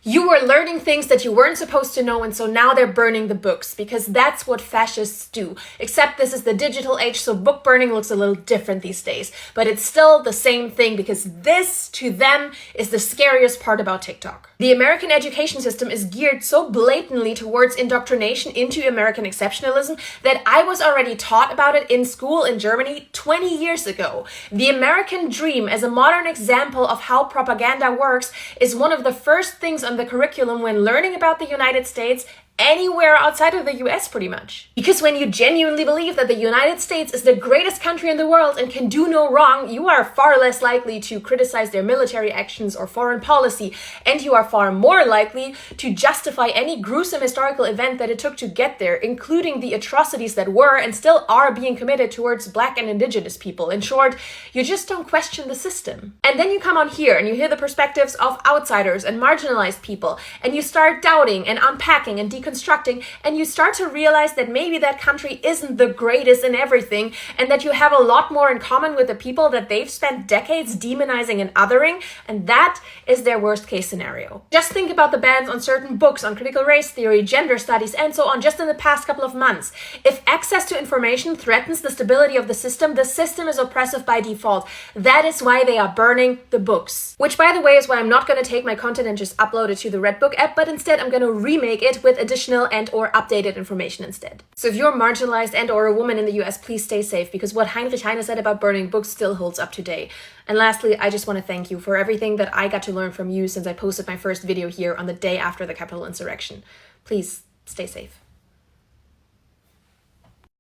You were learning things that you weren't supposed to know, and so now they're burning the books, because that's what fascists do. Except this is the digital age, so book burning looks a little different these days. But it's still the same thing, because this, to them, is the scariest part about TikTok. The American education system is geared so blatantly towards indoctrination into American exceptionalism that I was already taught about it in school in Germany 20 years ago. The American dream, as a modern example of how propaganda works, is one of the first things on the curriculum when learning about the United States anywhere outside of the US pretty much. Because when you genuinely believe that the United States is the greatest country in the world and can do no wrong, you are far less likely to criticize their military actions or foreign policy, and you are far more likely to justify any gruesome historical event that it took to get there, including the atrocities that were and still are being committed towards Black and Indigenous people. In short, you just don't question the system. And then you come on here and you hear the perspectives of outsiders and marginalized people, and you start doubting and unpacking and deconstructing, and you start to realize that maybe that country isn't the greatest in everything, and that you have a lot more in common with the people that they've spent decades demonizing and othering, and that is their worst case scenario. Just think about the bans on certain books on critical race theory, gender studies, and so on just in the past couple of months. If access to information threatens the stability of the system is oppressive by default. That is why they are burning the books. Which, by the way, is why I'm not going to take my content and just upload it to the Redbook app, but instead I'm going to remake it with additional and or updated information instead. So if you're marginalized and or a woman in the US, please stay safe, because what Heinrich Heine said about burning books still holds up today. And lastly, I just want to thank you for everything that I got to learn from you since I posted my first video here on the day after the Capitol insurrection. Please stay safe.